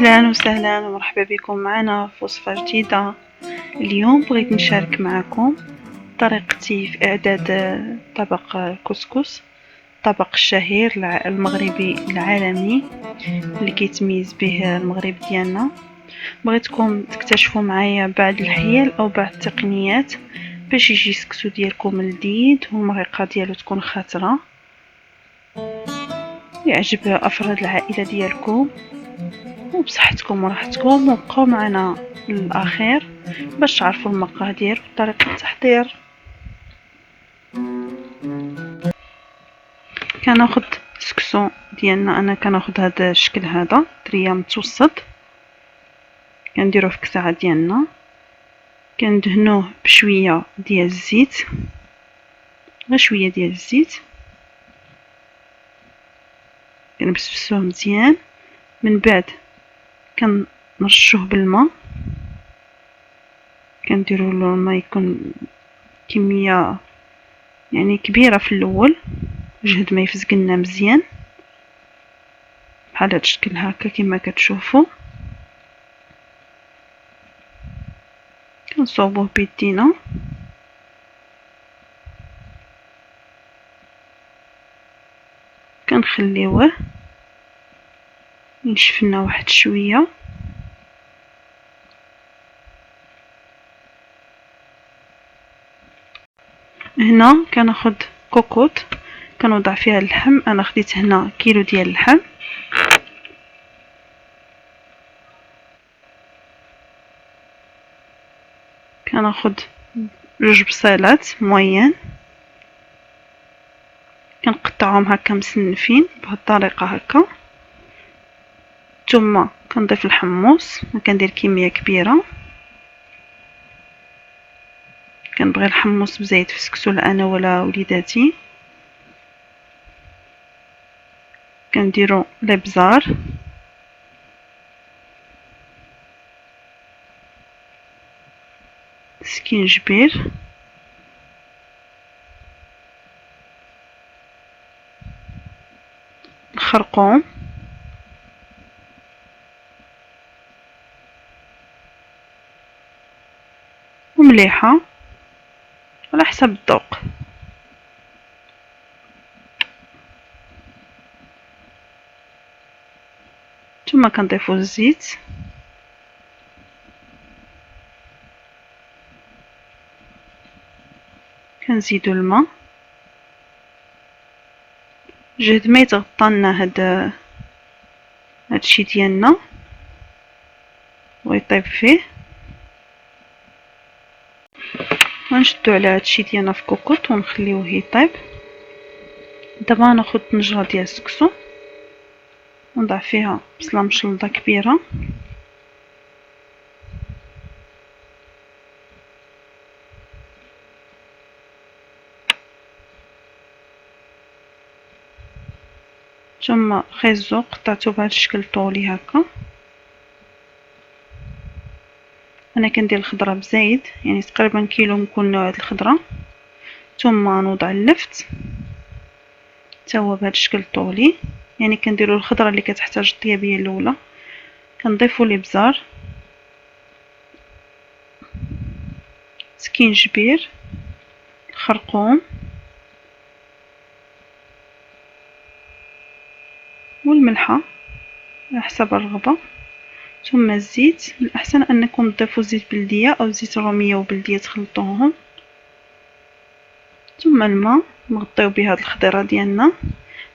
أهلا وسهلا ومرحبا بكم معنا في وصفة جديدة. اليوم بغيت نشارك معكم طريقتي في إعداد طبق الكسكس، طبق الشهير المغربي العالمي اللي كيتميز به المغرب ديالنا. بغيتكم تكتشفوا معايا بعض الحيل أو بعض التقنيات باش يجي السكسو ديالكم لذيذ والمرقة ديالو تكون خاطرة يعجب أفراد العائلة ديالكم وبصحتكم وراحتكم. وبقاو معنا للأخير باش تعرفوا المقادير وطريقة التحضير. كناخد السكسو ديالنا، انا كناخد هذا الشكل هذا دريا متوسط، كنديروه في كسعه ديالنا، كندهنوه بشويه ديال الزيت، غير شويه ديال الزيت، كنبسبسوه مزيان. من بعد كنرشوه بالماء، كنديروا له الماء يكون كميه يعني كبيره في الاول جهد ما يفزق لنا مزيان بحال هذا الشكل هكا كما كتشوفوا. كنصوبوه بيدينا كنخليوه ينشف لنا واحد شويه. هنا كناخد كوكوط كنوضع فيها اللحم، انا خديت هنا كيلو ديال اللحم. كناخد 2 بصيلات موين كنقطعهم هكا مسنفين بهذه الطريقه هكا. ثم كنضيف الحمص، ما كندير كميه كبيره، كنبغي الحمص بزايد في السكسو انا ولا وليداتي. كنديروا الابزار، سكينجبير، الخرقوم، ومليحه على حسب الذوق. ثم كنضيفوا الزيت، كنزيدوا الماء جهد ما يتغطى لنا هادشي ديالنا ويطيب فيه. غنشدو على هادشي ديالنا في كوكوط ونخليوه يطيب. دابا ناخد طنجرة ديال السكسو ونضع فيها بصله مشلضه كبيره، ثم خيزو قطعته بهذا الشكل طولي هكا. انا كندير الخضره بزايد، يعني تقريبا كيلو من كل نوع د الخضره. ثم نوضع اللفت حتى هو بهذا الشكل طولي، يعني كنديروا الخضره اللي كتحتاج الطيابيه الاولى. كنضيفوا الابزار، سكينجبير، الخرقوم والملحه على حسب الرغبه. ثم الزيت، الأحسن أنكم تضيفوا زيت بلدية أو زيت رومية وبلدية تخلطوهم. ثم الماء نغطيو بهاد الخضيره ديالنا.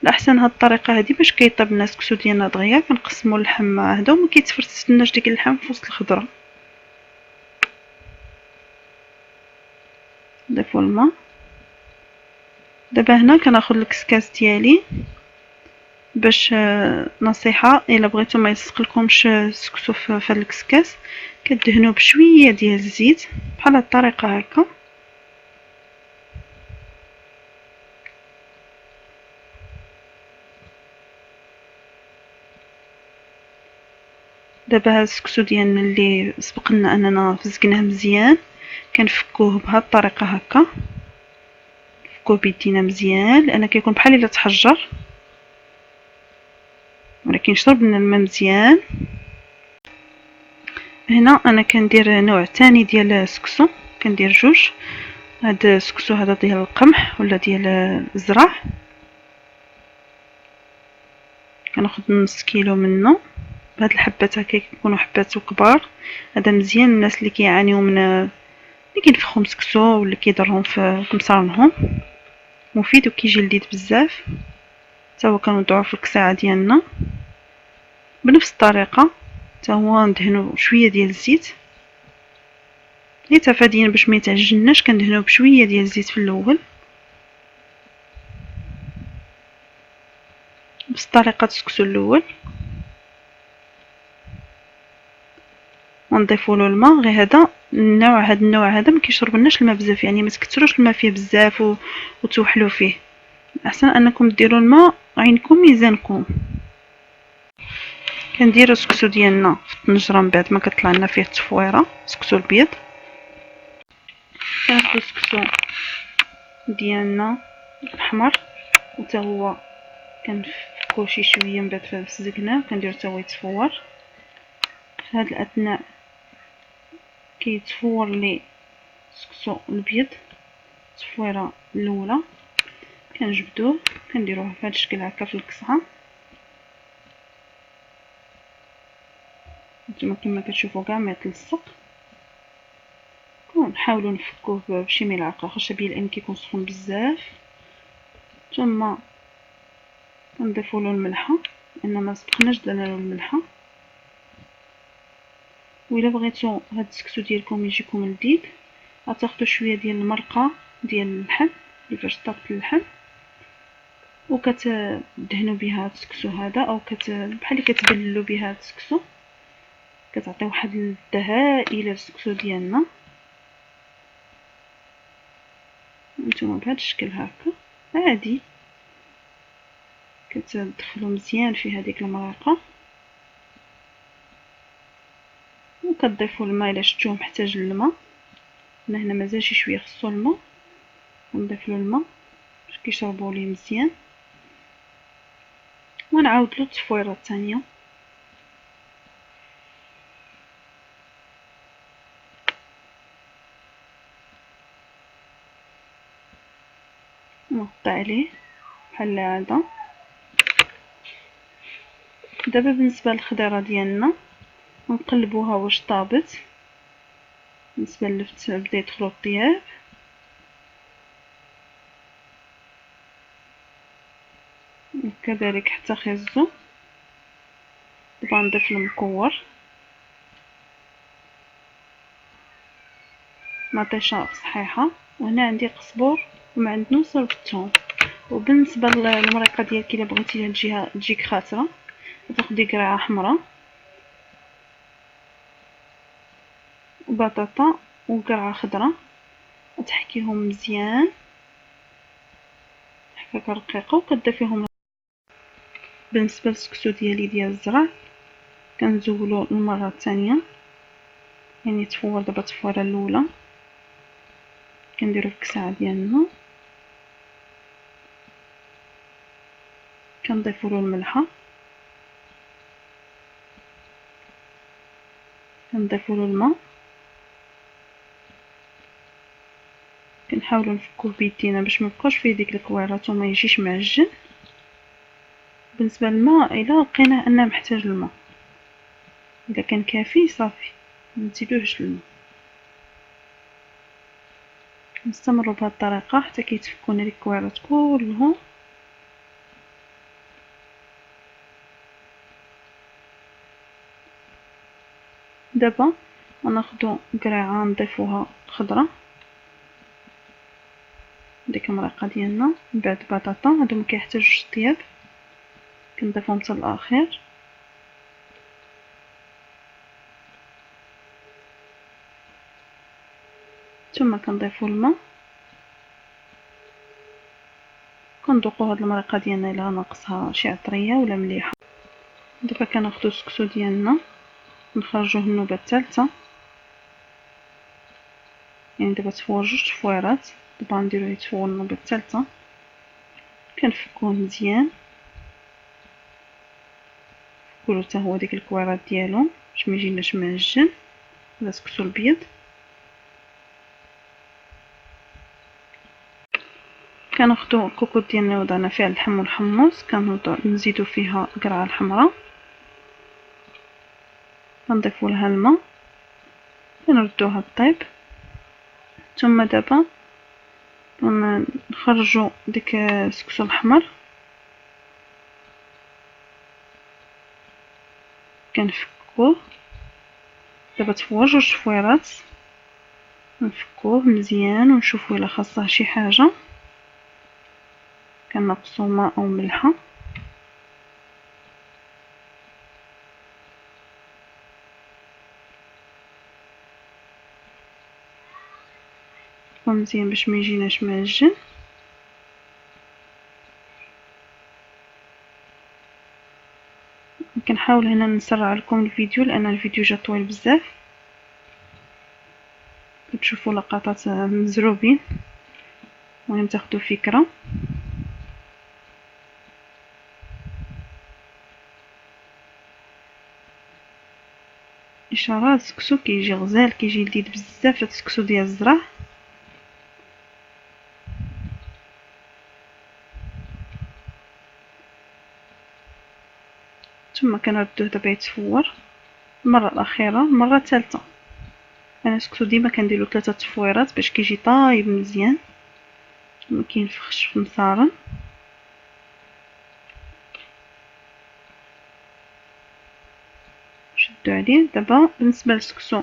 الأحسن هاد الطريقة هادي باش كيطيب لنا السكسو ديالنا دغيا، كنقسمو اللحم مع هدا وما كيتفرتناش ديك اللحم في وسط الخضره. نضيفو الماء. دابا هنا كناخد الكسكاس ديالي باش نصيحه الا بغيتو ما يلصقلكمش السكسو في هاد الكسكاس، كدهنوه بشويه ديال الزيت بحال هاد الطريقه هكا. دابا هاد السكسو ديالنا اللي سبق لنا اننا فزقناه مزيان كنفكوه بهاد الطريقه هكا، نفكوه بيدينا مزيان لان كيكون بحال الا تحجر، ولكن شرب من الماء مزيان. هنا انا كندير نوع تاني ديال السكسو، كندير جوج. هاد السكسو هذا ديال القمح ولا ديال الزرع، كناخد نص كيلو منه. هاد الحبات هكا كيكونوا حبات كبار، هذا مزيان الناس اللي كيعانيو من اللي كينفخوا مسكسو ولا كيضرهم في مصارنهم، مفيد وكيجي لذيذ بزاف. حتى هو كنوضعوه في الكساعه ديالنا بنفس الطريقه، حتى هو ندهنو شويه ديال الزيت، غير تفاديا باش ما يتعجناش كندهنوه بشويه ديال الزيت في الاول، بس طريقه السكسو الاول. ونضيفوا له الماء، غير هذا النوع هذا ما كيشربناش الماء بزاف، يعني ما تكثروش الماء فيه بزاف وتوحلوا فيه. احسن انكم ديروا الماء عينكم ميزانكم. كنديروا السكسو ديالنا في الطنجره من بعد ما كطلع لنا فيه التصفويره، سكسو البيض. كناخذ السكسو ديالنا الاحمر وتا هو كنفكو شي شويه من بعد فسزقناه، كنديرو حتى هو يتصفور. في هذا الاثناء كيتصفور لي السكسو البيض التصفويره الاولى، كنجبدوه كنديروه بهذا الشكل هكا في القصعه. نتوما كما كتشوفوا كاع ما يتلصق. ونحاولوا نفكوه بشي ملعقه، خشبيه لان كيكون سخون بزاف. ثم كنضيفوا له الملحه، لان ما سبقناش درنا له الملحه. وإلا بغيتو هاد السكسو ديالكم يجيكم لذيذ، غتاخدوا شويه ديال المرقه ديال اللحم اللي فيها طابط اللحم، وكتدهنوا بها هاد السكسو هذا، او بحال اللي كتبللوا بها هاد السكسو، كتعطي واحد الدهاء الى السكسو ديالنا. نتوما بهذا الشكل هكا عادي كتدخلوا مزيان في هذيك المرقه، وكتضيفوا الماء الا شفتوه محتاج للماء. انا هنا مازال شي شويه خصو الماء، نضيف له الماء باش كيشربوا ليه مزيان، ونعاود له التصفويره الثانيه. ونغطي عليه بحال العاده. دابا بالنسبه للخضيره ديالنا نقلبوها واش طابت. بالنسبه للفت بدا يدخلوا الطياب، وكذلك حتى خيزو. دابا نضيف المكور، مطيشه صحيحه، وهنا عندي قزبور ومعدنوس والثوم. وبالنسبه للمريقه ديالك الا بغيتيها تجيك خاطره، تاخدي قرعه حمراء وبطاطا وقرعه خضراء، وتحكيهم مزيان هكاك رقيقه وكتضيفيهم. بالنسبه للسكسو ديالي ديال الزرع كنزولو المره الثانيه، يعني تفور دابا التفويره الاولى كنديرو في الكسعه ديالنا، كنضيفو له الملحه، كنضيفو له الماء، كنحاولوا نفكوه بيدينا باش ما يبقاش فيه ديك الكويرات وما يجيش معجن. بالنسبه للماء الا لقينا انه محتاج الماء، اذا كان كافي صافي ما نزيدوهش الماء. نستمروا بهذه الطريقه حتى كيتفكونا لي الكويرات كلهم. دابا غناخدو قرعه نضيفوها خضره، ديك المرقه ديالنا، من بعد بطاطا هادو ما كيحتاجوش الطياب كنضيفهم حتى الاخير. ثم كنضيفو الماء، كنذوقو هاد المرقه ديالنا الا ناقصها شي عطريه ولا مليحه. دابا كناخدو السكسو ديالنا نخرجوه النوبه الثالثه، يعني دابا تفور جوج تفويرات، دابا نديروه يتفور النوبه الثالثه. كنفكوه مزيان، نفكولو حتى هو ديك الكويرات ديالو باش ما يجيناش معجن. هذا سكسو البيض. كناخدو الكوكوط ديالنا وضعنا فيها اللحم والحمص، كنزيدو فيها القرعه الحمراء، كنضيفو لها الماء، كنردوها طيب. ثم دابا نخرجو ديك السكسو الاحمر، كنفكوه. دابا تفور جوج فويرات، نفكوه مزيان ونشوفو الا خاصه شي حاجه، كنقصو ماء او ملحه. مزيان باش ما يجيناش معجن. كنحاول هنا نسرع لكم الفيديو لان الفيديو جا طويل بزاف. كتشوفوا لقطات مزروبين، المهم تاخدوا فكره. اشارات السكسو كيجي غزال، كيجي لذيذ بزاف هاد السكسو ديال الزرع. ثم كنردوه دابا يتفور المره الاخيره، المره الثالثه. انا السكسو ديما كنديرو 3 تفويرات باش كيجي طايب مزيان ما كينفخش في مصارن. شدو عليه. دابا بالنسبه للسكسو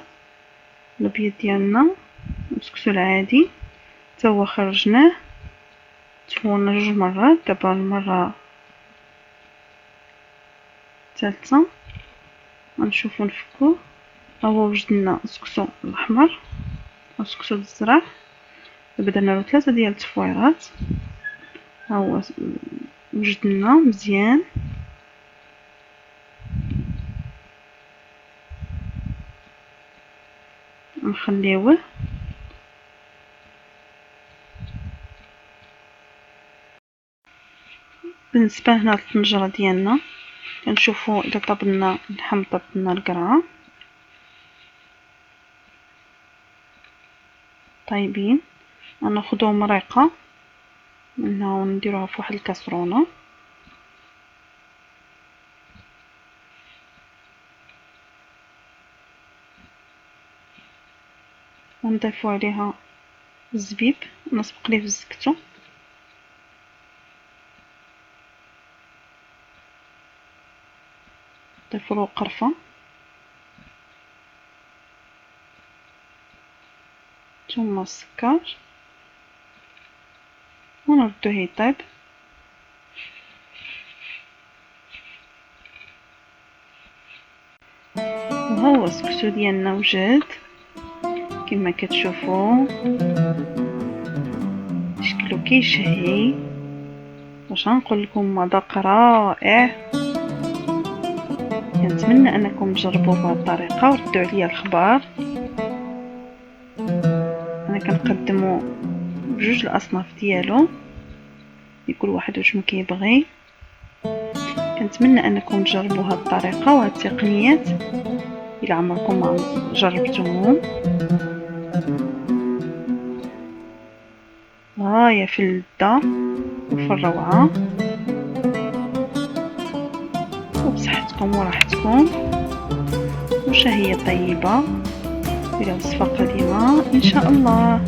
الابيض ديالنا، السكسو العادي حتى هو خرجناه تفورنا 2 مرات. دابا المره الثالثه غنشوفو نفكوه. ها هو وجدنا السكسو الاحمر او سكسو الزرع. دابا درنا له 3 ديال التفويرات، ها هو وجدنا مزيان. نخليوه. بالنسبه هنا للطنجره ديالنا كنشوفو اذا طبنا اللحم طبنا القرعه طيبين. غناخدو مريقه منها ونديروها في واحد الكاسرونه. ونضيفو عليها الزبيب، نسبق ليه في الزكتو. نضيفو له قرفه، ثم السكر، ونردوه يطيب. وها هو السكسو ديالنا وجد كما كتشوفوا، شكله كيشهي. واش غنقول لكم، مذاق رائع. كنتمنى انكم تجربوه بهذه الطريقه وردوا عليا الخبر. انا كنقدمو بجوج الاصناف ديالو، يكون واحد واش ما كيبغي. كنتمنى انكم تجربوا هذه الطريقه وهذه التقنيات الى عمركم ما جربتوهم. غايه في اللذه وفي الروعه، وبصحتكم وراحتكم وشهيه طيبه الى وصفه قديمه ان شاء الله.